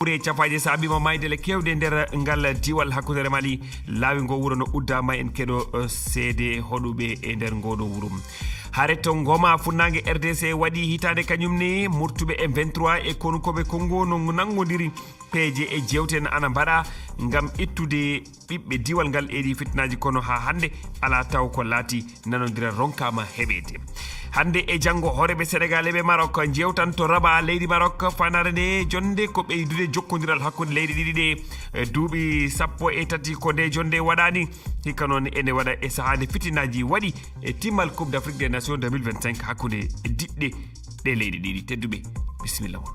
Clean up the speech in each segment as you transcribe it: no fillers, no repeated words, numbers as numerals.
ɓure capaje saabima maydele kewde nder ngal diwal hakkudere Mali laawi ngo wuro no uddama en keɗo seede hoɗuɓe e nder ngoɗo wuro hare to goma funnangue RDC waɗi hitande kañumne murtuɓe M23 e konukoɓe Congo no nangodiri peeje e jewten ana mbaɗa gam ittude ɓiɓɓe diwal ngal eɗi fitnaji kono ha hande ala taw ko laati nanodira ronkama heɓede hande e janggo horeɓe Sénégal eɓe Maroc jewtan to Rabat leydi Maroc fanare nde jonde ko ɓeydude jokkodiral hakkude leydi ɗiɗi ɗe duuɓi sappo e tati ko nde jonde waɗani hikka noon ene waɗa e sahade fitinaji waɗi e timmal Coupe d'Afrique des Nations 2025 hakkude diɗɗe ɗe leydi ɗiɗi tedduɓe bisimilla mon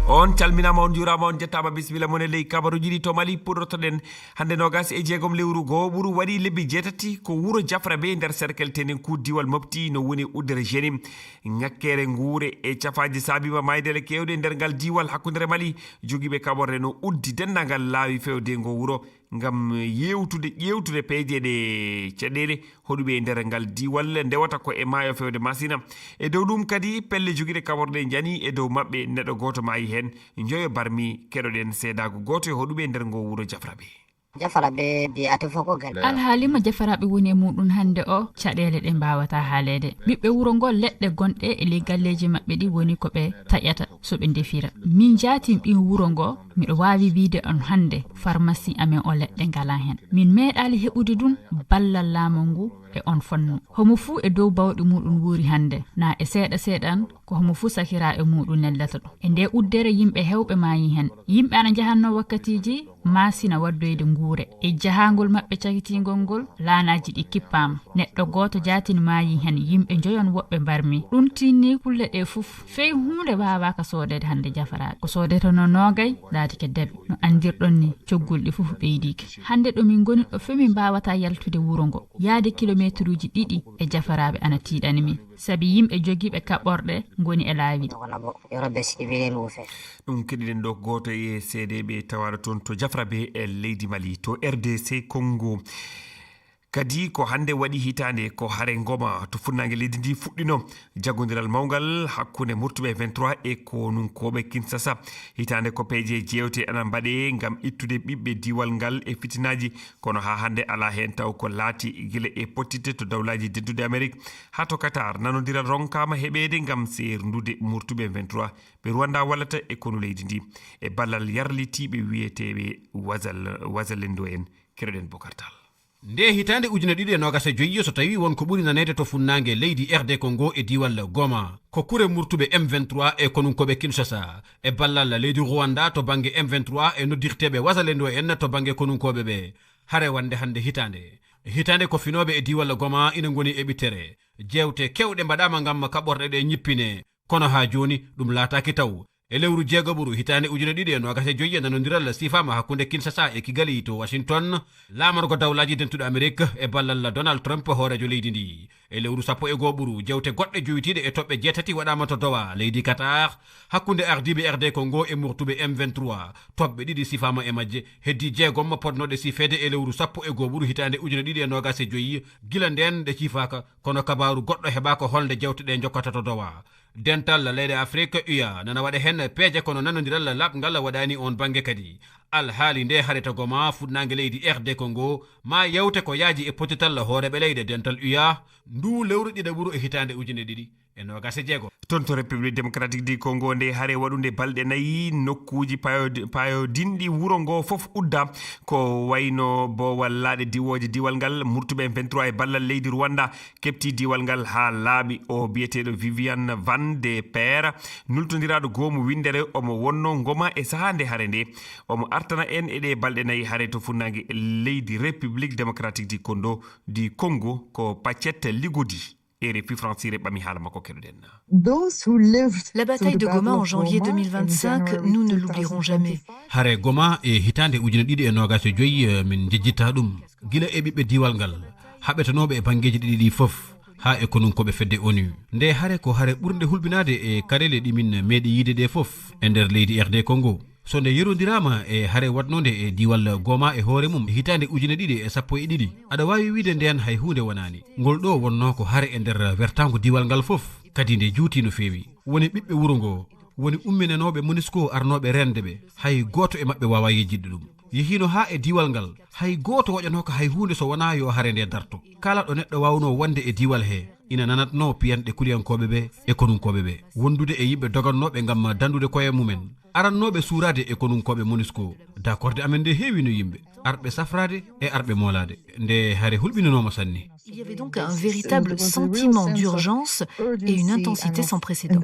on calminama on jurama on jettama bisimilla mon e ley kabaruji ɗi to Mali puɗɗotoɗen hande nogas e jeegom lewru goo ɓuuru waɗi lebbi jeetati ko wuuro Diafra be nder cercle tenen ku diwal Mopti no woni uddere jenim ngakkere nguure e cafaji saabima maydele kewde nder ngal diwal hakkudere Mali joguiɓe kaɓorde no uddi dendagal laawi fewde ngo wuuro gam ƴewtude peeje ɗe caɗele hoɗuɓe e nder ngal diwal ndewata ko e maayo fewde masina e dow ɗum kadi pelle joguiɗe kaɓorde jani e dow mabɓe neɗɗo goto maayi hen joyo barmi keɗoɗen seedago goto e hoɗuɓe e nder ngo wuuro Diafraɓe Jafaraɓe bi ati foko gal alhaalima Jafaraɓe woni e muɗum hande o caɗele ɗe mbawata haalede ɓiɓɓe wuro ngol leɗɗe gonɗe e ley galleji mabɓe ɗi woni ko ɓe taƴata soɓe defira min jatim ɗin wuro ngo miɗo wawi wiide on hande pharmacie amen o leɗɗe ngala hen min meeɗali heɓude ɗum ballal laamu ngu e on fonno homo fuu e dow bawɗi muɗum wuuri hande na e seeɗa seeɗan ko homo fuu sakira e muɗum nellata ɗum e nde uddere yimɓe hewɓe mayi hen yimɓe ana jahanno wakkatiji masina waddoyde nguure e jahangol mabɓe cakitigol ngol laanaji ɗi kippama neɗɗo goto jatini mayi hen yimɓe joyon woɓɓe mbarmi ɗum tinni kulle ɗe foof fey hunde wawa ka sodede hande Jafaraɓe ko sodete no nogay laati ke daɓe no andirɗon ni coggol ɗi foof ɓeydike hande ɗo min goni ɗo fe min mbawata yaltude wuro ngo yaade kilométre uji ɗiɗi e Jafaraɓe ana tiiɗani min saabi yimɓe joguiɓe kaɓorɗe goni e laawi ɗum keɗiɗen ɗo goto e seedeɓe tawaɗo toon to Diafraɓe e leydi Mali to RDC Congo kadi ko hande waɗi hitande ko hare ngoma to funnague leydi ndi fuɗɗino jaggodiral mawgal hakkude murtuɓe 23 e konunkoɓe Kinshasa hitande ko peeje jewte ana mbaɗe gam ittude ɓiɓɓe diwal ngal e fitinaji kono ha hande ala hen taw ko laati guila e pottite to dawlaji deddude Amérique ha to Qatar nanodiral ronkama heɓede gam serdude murtuɓe 23 ɓe Rwanda wallata e konu leydi ndi e ballal yarlitiɓe wiyeteɓe wasalendo en keɗoɗen Bokartal nde hitande ujune ɗiɗi e nogas e joyi so tawi wonko ɓuri nanede to funnangue leydi RD Congo e diwal Goma ko kure murtuɓe M23 e konunkoɓe Kinshasa e ballal leydi Rwanda to banggue M23 e noddirteɓe wasalendo en to banggue konunkoɓe ɓe hare wande hande hitande ko finoɓe e diwal Goma ina goni e ɓittere jewte kewɗe mbaɗama gam kaɓorɗe ɗe ñippine kono ha joni ɗum laataki taw e lewru jeegoɓuru hitande ujune ɗiɗi e nogas e joyi e nanodiral sifama hakkude Kinshasa e Kigali to Washington lamargo dawlaji dentuɗo Amérique e ballal Donald Trump hoorejo leydi ndi e lewru sappo e goɓuru jewte goɗɗe joyitiɗe e toɓɓe jeetati waɗama to dowa leydi Qatar hakkude ardiɓe RD Congo e murtuɓe M23 toɓɓe ɗiɗi sifama e majje heddi jeegom podnoɗe sifede e lewru sappo e goɓuru hitande ujune ɗiɗi e nogas e joyi gila nden ɗe cifaka kono kabaru goɗɗo heɓaka holde jewte ɗe jokkata to dowa dental leydi Afrique UA nana waɗa hen peeje kono nanodiral labgal waɗani on banggue kadi alhaali nde hareta Goma fuɗnague leydi RD Congo ma yewte ko yaaji e potital hooreɓe leyde dental UA ndu lewru ɗiɗaɓuru e hitande ujune ɗiɗi e nogas e jeego toon to République démocratique du Congo nde hare waɗude balɗe nayyi nokkuji payodinɗi wuro ngo foof udda ko wayno bowal laaɗe diwoje diwal ngal murtuɓe 23 e ballal leydi Rwanda kepti diwal ngal ha laaɓi o biyeteɗo Viviane Van de Père nultodiraɗo goomu windere omo wonno ngoma e saaha nde hare nde omo artana en eɗe balɗe nayyi hare to funnague leydi République démocratique du Congo ko Pacette Ligodi. La bataille de Goma en janvier 2025, nous ne l'oublierons jamais. Hare Goma e hitande ujune ɗiɗi e nogas e joyi min jejjita ɗum gila e ɓiɓɓe diwal ngal haɓetanoɓe e banggueji ɗiɗi ɗi foof ha e konunkoɓe fedde ONU nde hare ko hare ɓurde hulɓinade e karele ɗimin meeɗi yiide ɗe foof e nder leydi RD Congo so nde yerodirama e hare watnode e diwal Goma e hoore mum hitande ujune ɗiɗi e sappo e ɗiɗi aɗa wawi wiide nden hay hunde wonani ngol ɗo wonno ko hare e nder wertago diwal ngal foof kadi nde juuti no feewi woni ɓiɓɓe wuro ngo woni umminenoɓe MONUSCO arnoɓe rende ɓe hay goto e mabɓe wawa yejjidde ɗum yehino ha e diwal ngal hay goto waƴano ko hay hunde so wona yo hare nde darto kala ɗo neɗɗo wawno wonde e diwal he ina nanatno piyanɗe kuliyankoɓe ɓe e konunkoɓe ɓe wondude e yimɓe dogannoɓe gam dandude koye mumen arannoɓe suurade e konunkoɓe MONUSCO d'accorde amen nde heewi no yimɓe arɓe safrade e arɓe molade nde hare hulɓinanoma sanni. Il y avait donc un véritable sentiment d'urgence et une intensité sans précédent.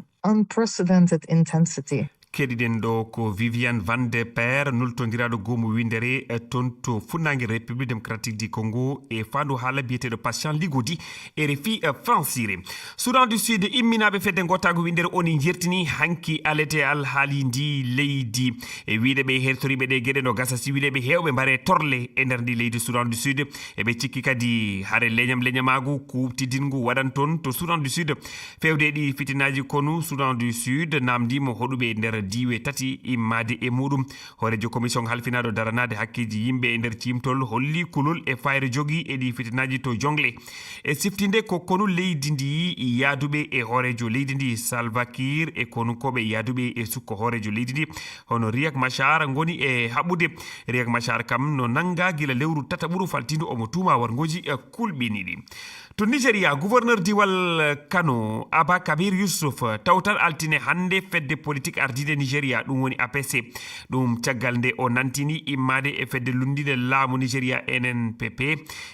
keɗiɗen ɗo ko Viviane van de Per nultodiraɗo goomu windere toon to funnague république démocratique du Congo e fandu haala biyeteɗo patient ligodi RFI francire Soudan du Sud imminaɓe fedde gottago windere oni jertini hanki alete alhaali ndi leydi e wiideɓe hertoriɓe ɗe gueɗe no gasa si wiideɓe hewɓe mbare torle e nder ndi leydi Soudan du Sud eɓe cikki kadi haare leñamagu kubtidingu waɗan toon to Soudan du Sud fewde ɗi fitinaji konu Soudan du Sud namdimo hoɗuɓe nder diwe tati immade e muɗum horejo commission halfinaɗo daranade hakkiji yimɓe e nder cimtol holli kulol e fayre jogui e ɗi fitinaji to jongle e siftinde ko konu leydi ndi yaaduɓe e horejo leydi ndi Salva Kiir e konunkoɓe yaaduɓe e sukko horejo leydi ndi hono Riek Machar goni e haɓɓude Riek Machar kam no nanga gila lewru tataɓuru faltidu omo tuma wargoji kulɓiniɗi to Nigeria gouverneur diwal Kano Abba Kabir Yusuf tawtan altine hande fedde politique ardide Nigeria ɗum woni APC ɗum caggal nde o nantini immade e fedde lundide laamu Nigeria NNPP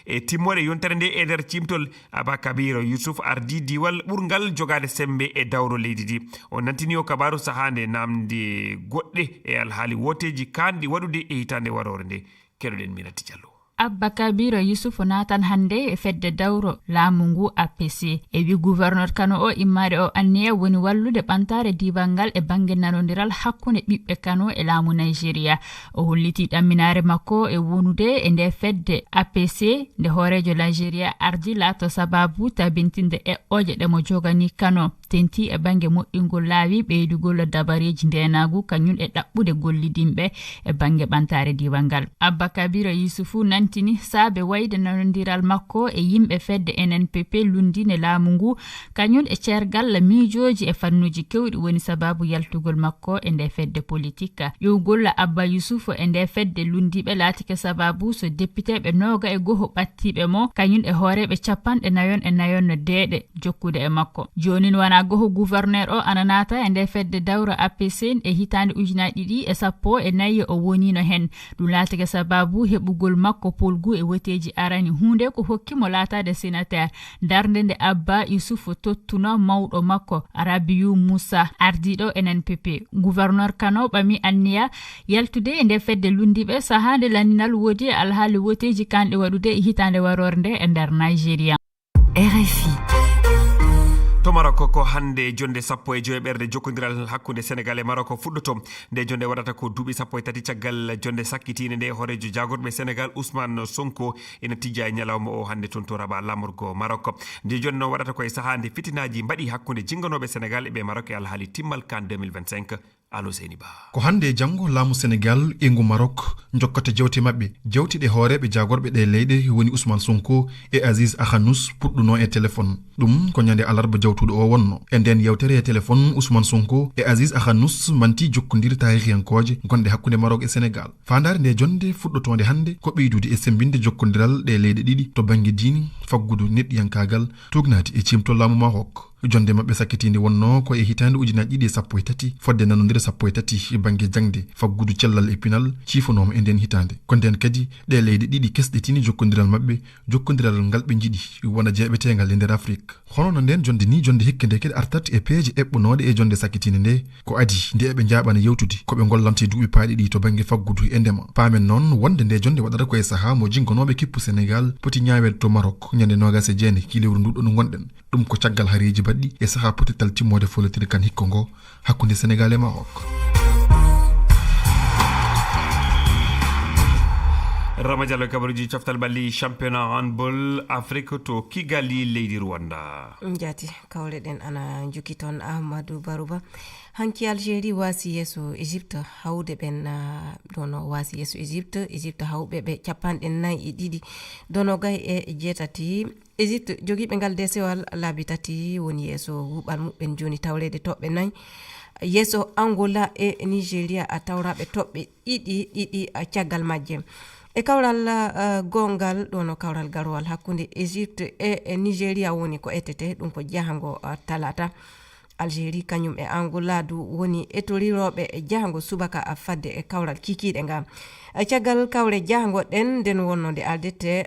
e timmore yontere nde e nder cimtol Abba Kabir Yusuf ardi diwal ɓurgal jogade sembe e dawro leydi ndi o nantini o kabaru sahande namde goɗɗe e alhaali woteji kanɗi waɗude e hitande warore nde keɗoɗen Minati Diallo. Abba Kabir Yusuf natan hande e fedde dawro laamu ngu APC e wi gouverneur Kano o immade o anniya woni wallude ɓantare diwangal e banggue nanodiral hakkunde ɓiɓɓe Kano e laamu Nigeria o holliti ɗamminare makko e wonude e nde fedde APC nde horejo Nigeria ardi laato sababu tabintinde e oje ɗe mo jogani Kano tenti e banggue moƴƴingol laawi ɓeydugol dabareji ndenagu kañum e ɗaɓɓude gollidinɓe e banggue ɓantare diwangal Abba Kabir Yusufu nantini saabe wayde nanodiral makko e yimɓe fedde NNPP lundine laamu ngu kañum e cergal miijoji e fannuji kewɗi woni sababu yaltugol makko e nde fedde politique ƴowgol Abba Yusufu e nde fedde lundiɓe laatike sababu so députéɓe noga e goho ɓattiɓe mo kañum e hooreɓe capanɗe nayon no deeɗe jokkude e makko joni wana goho gouverneur o ana nata e nde fedde dawro APC e hitande ujunaji ɗiɗi e sappo e nayyi o wonino hen ɗum laatike sababu heɓugol makko polgu e woteji arani hunde ko hokkimo laatade sénateur darde nde Abba Yusufu tottuno mawɗo makko Rabiu Moussa ardiɗo NNPP gouverneur Kano ɓami anniya yaltude e nde fedde lundiɓe sahande laninal woodi alhaali woteji kanɗe waɗude e hitande warore nde e nder Nigeria. RFI. to Maroko ko hande jonde sappo e joyi ɓerde jokkodiral hakkude Sénégal e Maroko fuɗɗoto nde jonde waɗata ko duuɓi sappo e tati caggal jonde sakkitinde nde horejo jagorɓe Sénégal Ousmane Sonko ina tijja e ñalawma o hande toon to Rabat lamorgo Maroko nde jonde noon waɗata koye sahande fitinaji mbaɗi hakkude jingganoɓe Sénégal e ɓe Maroko e alhaali timmal CAN 2025 Alo Seni Ba ko hande janggo laamu Sénégal e ngu Maroc jokkata jewte mabɓe jewtiɗe hooreɓe jagorɓe ɗe leyɗe woni Ousmane Sonko e Aziz Akhanous puɗɗuno e téléphone ɗum ko ñande alarba jawtuɗo o wonno e nden yewtere e téléphone Ousmane Sonko e Aziz Akhanous manti jokkodir tarihiyankoje gonɗe hakkude Maroc e Sénégal fandare nde jonde fuɗɗotode hande ko ɓeydude e sembinde jokkodiral ɗe leyɗe ɗiɗi to banggue diini faggudu neɗɗiyankagal tugnati e cimtol laamu Maroc jonde mabɓe sakkitinde wonno ko e hitande ujunaji ɗiɗi e sappo e tati fodde nanodire sappo e tati e banggue jangde faggudu cellal e pinal cifonoma e nden hitande ko nden kadi ɗe leyɗe ɗiɗi kesɗitini jokkodiral mabɓe jokkodiral ngal ɓe jiiɗi wona jeeɓetegal e nder Afrique hono no nden jonde ni jonde hikke nde kadi artat e peeje eɓɓunode e jonde sakkitinde nde ko adi nde eɓe jaɓana yewtude koɓe gollante duuɓi paaɗi ɗi to banggue faggudu e ndema paamen noon wonde nde jonde waɗata koye saaha mo jingganoɓe kippu Sénégal poti ñawede to Maroc ñande 29 ki lewru nduɗo no gonɗen ɗum ko caggal haareji baɗɗi e saaha potetal timmode folotire kan hikko ngo hakkude Sénégal e Maroc. Rama Diallo kabaruji coftal balli championnat handball Afrique to Kigali leydi Rwanda jati kawle ɗen ana jukki toon Ahmadou Barouba hanki Algérie wasi yesso Égypte hawde ɓen dono wasi yesso Égypte hawɓe ɓe capanɗe 4 donogay e jeetati Égypte jogiiɓe ngal desewal laabi tati woni yesso wuɓal muɓɓen joni tawlede toɓɓe 4 yeso Angola e Nigeria tawraɓe toɓɓe ɗiɗi caggal majje e kawral gongal ɗono kawral garwal hakkunde Egypte e Nigeria woni ko etete ɗum ko jahango talata. Algérie kañum e Angola du woni etoriroɓe jahango subaka fadde e kawral kikiɗe nga caggal kawre jahango ɗen nden wonno nde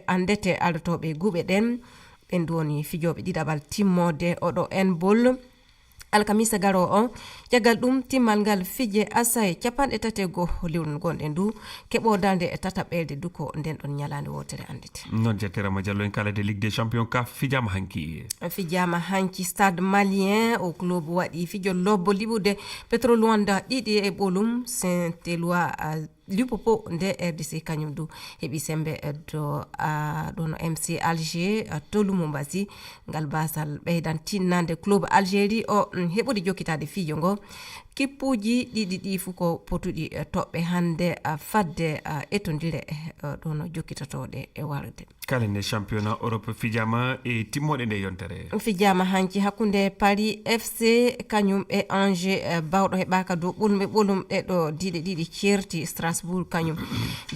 andete aldotoɓe guɓe ɗen ɓen du woni fijoɓe ɗiɗaɓal timmode oɗo en bol alkamisa garo o caggal ɗum timmal ngal fije asaye 31 lewru gonɗen du keɓodande tataɓɓede du ko nden ɗon ñalande wotere andete non jetterama Diallo en kala de Ligue des Champions CAF fijama hanki stade malien au club waɗi fijo lobbo liɓude Petro Luanda ɗiɗi e ɓolum Saint-Éloi Lipopo nde RDC kañum du heɓi sembe ɗono MC Alger tolumu mbasi ngal basal ɓeydan tinnande club Algérie o heɓude jokkitade fijo ngo kippuji ɗiɗi fu ko potuɗi toɓɓe hande fadde etondire ɗono jokkitotoɗe e warde kalende championnat Europe fijama e timmoɗe nde yontere fijama hanki hakkunde Paris FC kañum e Angers bawɗo heɓaka dow ɓolum e ɓolum ɗeɗo ɗiɗi certi Strasbourg kañum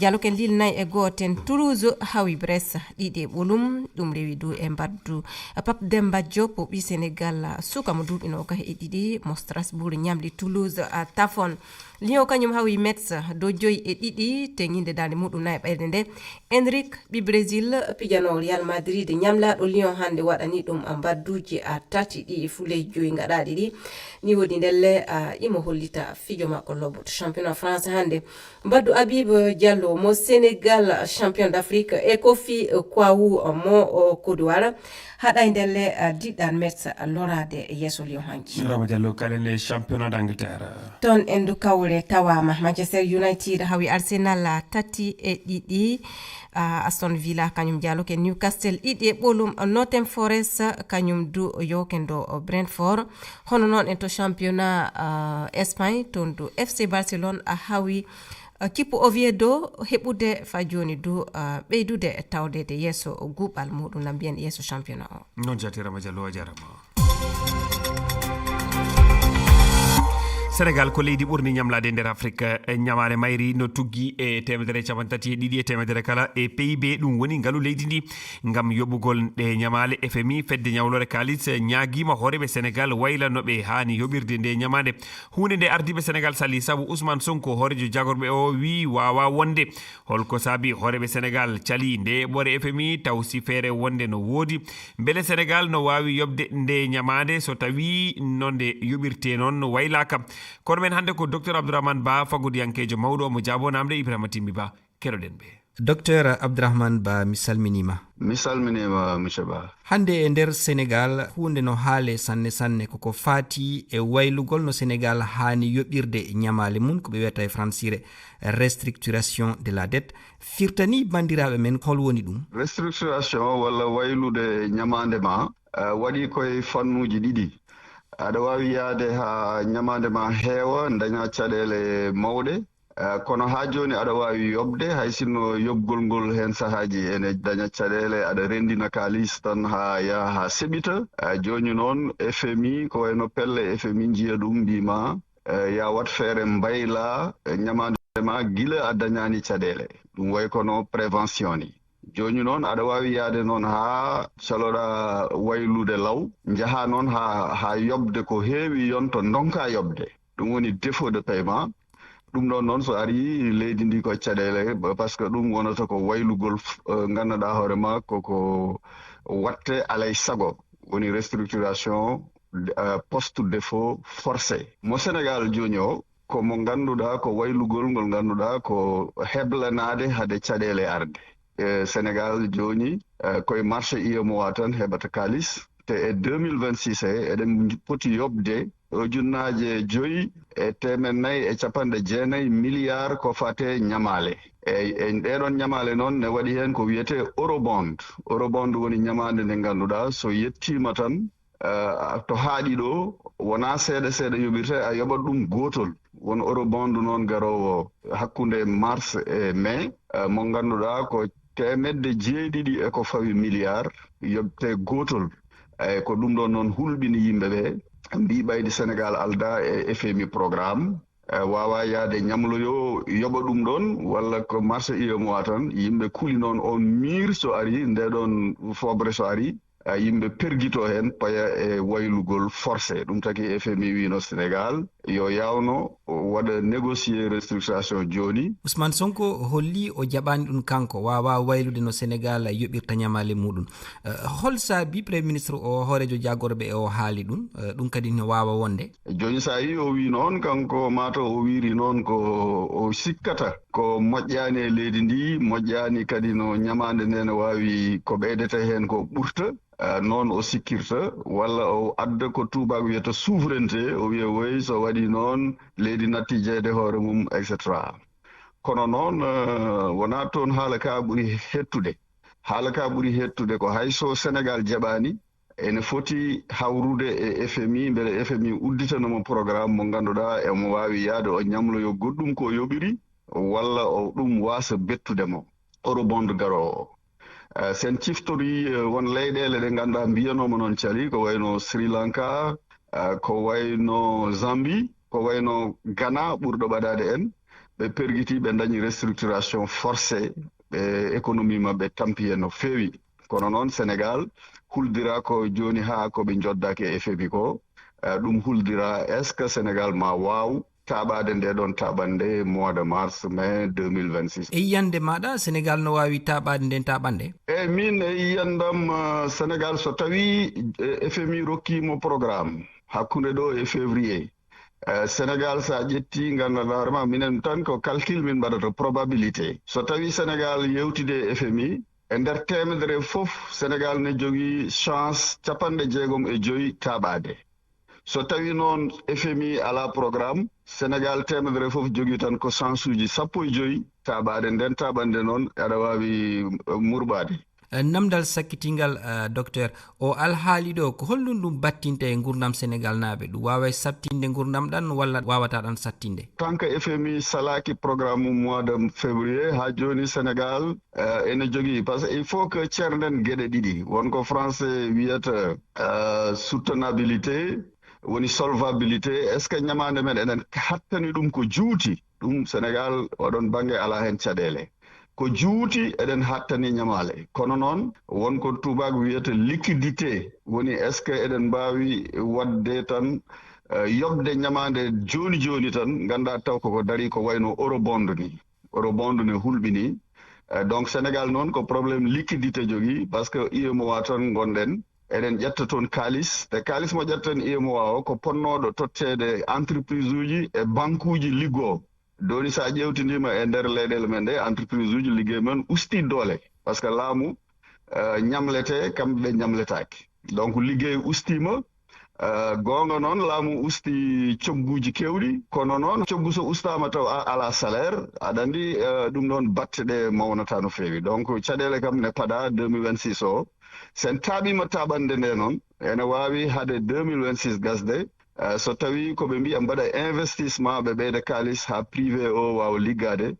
jaloken Lille 4-1 Toulouse hawi Brest ɗiɗi e ɓolum ɗum rewi du e mbaddu Pape Demba Diop ɓi Sénégal suka mo duuɓi noga e ɗiɗi mo Strasbourg ñamli Toulouse Tafon Lyon kañum hawi Metz dow 2-2 teŋinde dande muɗum na e ɓeyde nde Enrique ɓi Brésil pijano Real Madrid ñamlaɗo Lyon hande waɗani ɗum mbadduji tati ɗi fuley 5 gaɗaɗi ɗi ni woni ndelle imo hollita fijo makko lobbo to championnat France hande mbaddu Habib Diallo mo Sénégal champion d'Afrique e Kofi Kouaou mo Côte d'Ivoire haɗa ndelle diɗɗan Metz lorade yeso Lyon hanki Rama Diallo kalende championnat d'Angleterre ton endu kawre tawama Manchester United hawi Arsenal 3-2 Aston Villa kañum jaloke Newcastle 2-1 Nottingham Forest kañum du yokendo Brentford hono noon en to championnat Espagne ton du FC Barcelone hawi kippu Oviedo heɓude fa joni du ɓeydude tawdede yeso guɓal muɗum na mbiyen yeso championnat o non jatirama Diallo jarama Sénégal ko leydi ɓurni ñamlade nder Afrique ñamare mayri no tuggi e 332 e temedere kala e PIB ɗum woni ngalu leydi ndi ngam yoɓugol ɗe ñamale FMI fedde ñawlore kalis ñaguima hooreɓe Sénégal wayla noɓe hani yoɓirde nde ñamade hunde nde ardiɓe Sénégal sali saabu Ousmane Sonko hoorejo jagorɓe o wi wawa wonde holko saabi hooreɓe Sénégal cali nde ɓore FMI taw si feere wonde no woodi beele Sénégal no wawi yobde nde ñamade so tawi nonde yoɓirte noon waylaka kono men hande ko docteur Abdourahmane Ba fagodiyankejo mawɗo mo jaabo namde Ibrahima Timmi Ba keɗoɗen ɓe docteur Abdourahmane Ba mi salminima monsieur Ba hande e nder Sénégal hunde no haale sanne koko fati e waylugol no Sénégal hani yoɓirde ñamale mum ko ɓe wiyata e francire restructuration de la dette firtani bandiraɓe men hol woni ɗum restructuration walla waylude ñamande ma waɗi koye fannuji ɗiɗi aɗa wawi yaade ha ñamande ma heewa daña caɗele mawɗe kono ha joni aɗa wawi yobde hay sinno yobgol ngol hen sahaji ene daña caɗele aɗa rendina kalis tan ha yaha ha seɓita joni noon FMI ko wayno pelle FMI jiiya ɗum mbima ya wat feere mbayla ñamande ma gila a dañani caɗele ɗum way kono prévention ni joni noon aɗa wawi yaade noon ha caloɗa waylude law jaha noon ha yobde ko heewi yonto donka yobde ɗum woni défaut de paiement ɗum ɗon noon so ari leydi ndi ko caɗele par ce que ɗum wonata ko waylugol ganduɗa hoorema koko watte alay sago woni restructuration post défaut forcé mo Sénégal joni o komo ganduɗa ko waylugol ngol ganduɗa ko heblanade hade caɗele arde Sénégal joni koye marché UEMOA tan heɓata kalis te e 2026 eɗen poti yobde ujunnaje 5.490 milliards ko fate ñamale e ɗeɗon ñamale noon ne waɗi hen ko wiyete eurobond woni ñamande nde ganduɗa so yettima tan to haaɗi ɗo wona seeɗa yoɓirte a yoɓat ɗum gotol won eurobond noon garowo hakkude mars e mai mo ganduɗa ko 7 e ko fawi milliard yoɓte gotol eyyi ko ɗum ɗon noon hulɓini yimɓeɓe mbi ɓaydi sénégal alda e FMI programme wawa yaade ñamloyo yoɓa ɗum ɗon walla ko marché UEMOA tan yimɓe kuli noon on mur so ari nde ɗon fobre so ari yimɓe perguito hen paya e waylugol forcé ɗum taki FMI wino sénégal yo yawno waɗa négocier restructuration joni. Ousmane Sonko holli o jaɓani ɗum kanko wawa waylude no sénégal yoɓirta ñamale muɗum hol saabi premier ministre o hoorejo jagorɓe e o haali ɗum ɗum kadi no wawa wonde joni sa yi o wi noon kanko mata o wiri noon ko o sikkata ko moƴƴani e leydi ndi moƴƴani kadi no ñamande nde ne wawi ko ɓeydete hen ko ɓurta noon o sikkirta walla o adda ko tubak wiyata souveraineté o wiya woy so waɗi noon leydi natti jeeyde hoore mum etc. kono noon wona toon haala ka ɓuuri hettude ko hayso sénégal jaɓani ene foti hawrude e FMI beele FMI udditanamo programme mo ganduɗa emo wawi yaade o ñamloyo goɗɗum ko yoɓiri walla o ɗum wasa bettudemo eurobond garowo sen ciftori won leyɗele ɗe ganduɗa mbiyanoma noon cali ko wayno Sri Lanka ko wayno Zambie ko wayno Ghana ɓurɗo ɓadade en ɓe perguiti ɓe dañi restructuration forcé ɓe économie mabɓe tampi hen no feewi kono noon sénégal huldira ko joni ha koɓe joddaki e FMI ko ɗum huldira est ce que sénégal ma waw taɓade nde ɗon taɓande mois de mars mai 2026 e yiyande maɗa sénégal no wawi taɓade nden taɓande min e yiyandam sénégal so tawi FMI rokkimo programme hakkude ɗo e février sénégal sa ƴetti gandanɗarema minen tan ko calcul min mbaɗata probabilité so tawi sénégal yewtide e FMI e nder temedere fof sénégal ne jogui chance 65 taɓade so tawi noon FMI ala programme sénégal temedere fof jogui tan ko chance uji 15 taɓade nden taɓande noon aɗa wawi murɓade namdal sakkitingal docteur o alhaali ɗo ko hollum ɗum battinte e gurdam sénégal naaɓe ɗum wawa sattinde gurdam ɗan walla wawata ɗan sattinde tant que FMI salaki programme mois de février ha joni sénégal ene jogui par ce que il faut que ceernen gueɗe ɗiɗi wonko français wiyata soutenabilité woni solvabilité est ce que ñamande men enen hattani ɗum ko juuti ɗum sénégal oɗon banggue ala hen caɗele ko juuti eɗen hattani ñamale kono noon wonko tubak wiyata liquidité woni est ce que eɗen mbawi wadde tan yobde ñamande joni joni tan ganda taw koko dari ko wayno eurobond ni hulɓini donc sénégal noon ko probléme liquidité jogui par ce que UEMOA tan gonɗen eɗen ƴetta toon kalis te kalis mo ƴettaten UEMOA o ko ponnoɗo tottede entreprise uji e banque uji liggo doni sa ƴewtidima e nder leyɗele men ɗe entreprise uji liggey men usti doole par ce que laamu ñamlete kamɓe ɓe ñamletaki donc liggey ustima gonga noon laamu usti cogguji kewɗi kono noon coggu so ustama taw ala salaire aɗa andi ɗum ɗon batte ɗe mawnata no feewi donc caɗele kam ne paɗa 2026 o sen taɓima taɓande nde noon ene wawi haade 2026 gasde so tawi koɓe mbiya mbaɗa investissement ɓe ɓeyda kalis ha privé o wawa liggade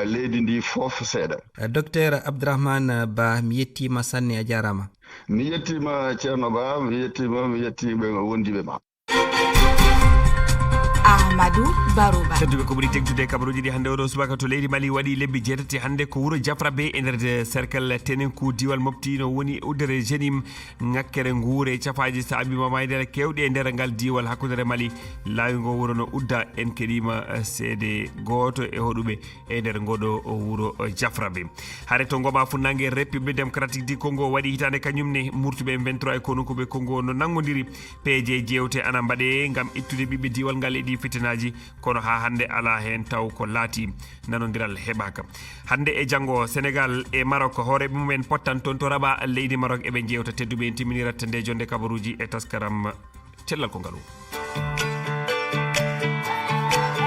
leydi ndi fof seeɗa docteur Abdourahmane Ba mi yettima sanne a jarama mi yettima ceerno Ba mi yettiɓe wondiɓe ma Amadou Barouba tedduɓe ko ɓuri tegtude kabaruji ɗi hannde oɗo subaka to leydi Mali waɗi lebbi jeetati hannde ko wuuro Diafrabe e nder cercle tenenkou diwal mofti no woni uddere jenim ŋakkere nguure cafaji saabima maydere kewɗe e nder ngal diwal hakkudere Mali laawi ngo wuuro no udda en keɗima seede goto e hoɗuɓe e nder ngoɗo wuuro Diafrabe haare to goma funnangue république démocratique du Congo waɗi hitande kañumne murtuɓe 23 e konunkoɓe Congo no nangodiri peeje jewte ana mbaɗe gam ittude ɓiɓɓe diwal ngal e ɗi fitinaji kono ha hande ala hen taw ko laati nanodiral heɓaka hande e janggo Sénégal e Maroc hooreɓe mumen pottan toon to raɓa leydi Maroc eɓe jewta tedduɓe en timminirat nde jonde kabaruji e taskaram cellal ko ngalu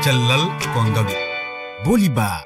cellal ko ngalu Boliba